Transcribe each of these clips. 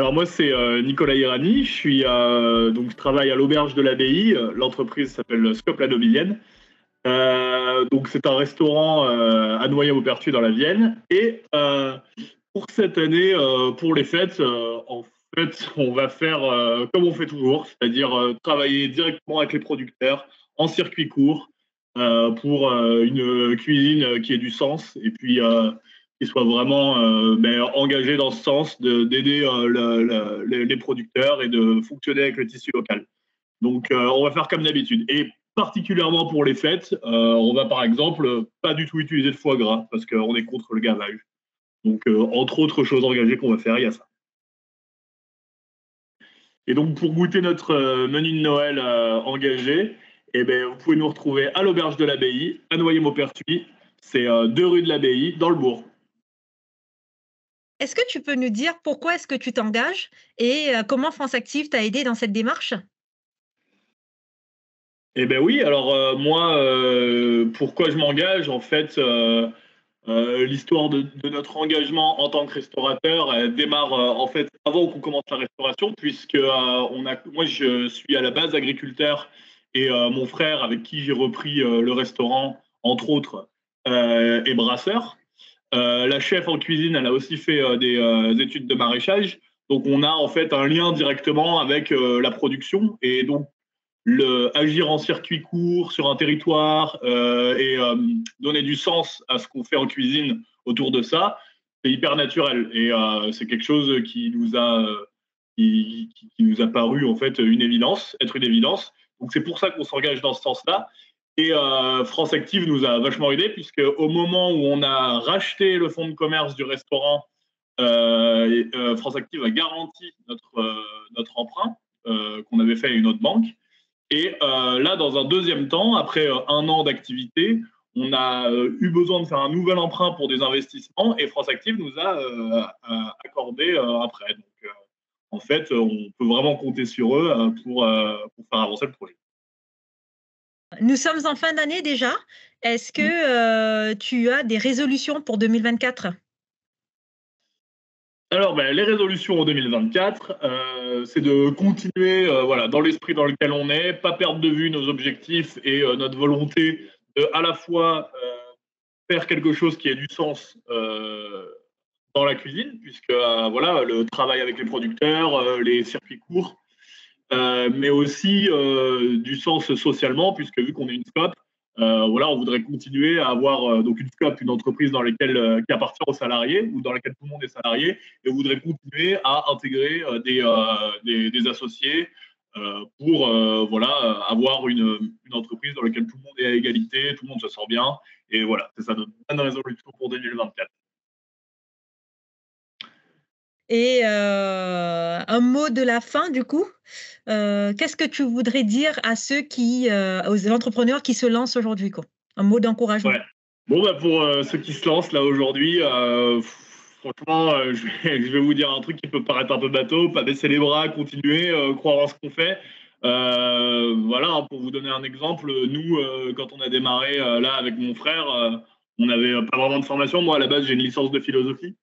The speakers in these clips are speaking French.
Alors moi c'est Nicolas Irani, je travaille à l'auberge de l'Abbaye, l'entreprise s'appelle Scope la Nobilienne. Donc c'est un restaurant à Noyers-Maupertuis dans la Vienne et pour cette année, pour les fêtes, en fait on va faire comme on fait toujours, c'est-à-dire travailler directement avec les producteurs en circuit court pour une cuisine qui ait du sens et puis qui soit vraiment engagé dans ce sens d'aider les producteurs et de fonctionner avec le tissu local. Donc, on va faire comme d'habitude. Et particulièrement pour les fêtes, on va par exemple pas du tout utiliser de foie gras parce qu'on est contre le gavage. Donc, entre autres choses engagées qu'on va faire, il y a ça. Et donc, pour goûter notre menu de Noël engagé, eh ben, vous pouvez nous retrouver à l'auberge de l'Abbaye, à Noyers-Maupertuis. C'est 2 rue de l'Abbaye, dans le bourg. Est-ce que tu peux nous dire pourquoi est-ce que tu t'engages et comment France Active t'a aidé dans cette démarche? Eh ben oui, alors moi, pourquoi je m'engage? En fait, l'histoire de notre engagement en tant que restaurateur, elle démarre en fait avant qu'on commence la restauration, puisque moi je suis à la base agriculteur et mon frère avec qui j'ai repris le restaurant, entre autres, est brasseur. La chef en cuisine, elle a aussi fait des études de maraîchage. Donc on a en fait un lien directement avec la production et donc agir en circuit court sur un territoire et donner du sens à ce qu'on fait en cuisine autour de ça, c'est hyper naturel et c'est quelque chose qui nous a paru en fait être une évidence. Donc c'est pour ça qu'on s'engage dans ce sens-là. Et France Active nous a vachement aidé puisque au moment où on a racheté le fonds de commerce du restaurant, France Active a garanti notre emprunt qu'on avait fait à une autre banque. Et là, dans un deuxième temps, après 1 an d'activité, on a eu besoin de faire un nouvel emprunt pour des investissements et France Active nous a accordé un prêt. Donc, en fait, on peut vraiment compter sur eux pour faire avancer le projet. Nous sommes en fin d'année déjà. Est-ce que tu as des résolutions pour 2024? Alors, les résolutions en 2024, c'est de continuer voilà, dans l'esprit dans lequel on est, pas perdre de vue nos objectifs et notre volonté de à la fois faire quelque chose qui ait du sens dans la cuisine, puisque voilà, le travail avec les producteurs, les circuits courts, mais aussi du sens socialement, puisque vu qu'on est une SCOP, voilà, on voudrait continuer à avoir donc une SCOP, une entreprise qui appartient aux salariés ou dans laquelle tout le monde est salarié, et on voudrait continuer à intégrer des associés pour voilà, avoir une entreprise dans laquelle tout le monde est à égalité, tout le monde se sent bien, et voilà, c'est ça notre bonne résolution pour 2024. Et un mot de la fin du coup, qu'est-ce que tu voudrais dire à aux entrepreneurs qui se lancent aujourd'hui, quoi? Un mot d'encouragement. Ouais. Bon, pour ceux qui se lancent là aujourd'hui, franchement, je vais vous dire un truc qui peut paraître un peu bateau, pas baisser les bras, continuer, croire en ce qu'on fait. Voilà, hein, pour vous donner un exemple, nous, quand on a démarré là avec mon frère, on n'avait pas vraiment de formation. Moi, à la base, j'ai une licence de philosophie.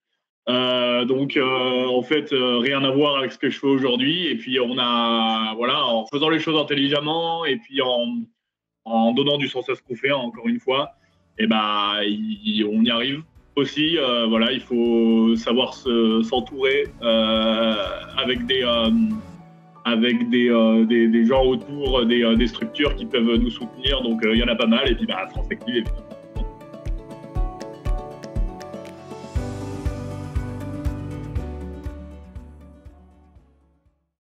Donc, en fait, rien à voir avec ce que je fais aujourd'hui. Et puis, voilà, en faisant les choses intelligemment et puis en donnant du sens à ce qu'on fait, encore une fois, et on y arrive aussi. Voilà, il faut savoir s'entourer avec des gens autour, des structures qui peuvent nous soutenir. Donc, il y en a pas mal. Et puis, France Active, évidemment.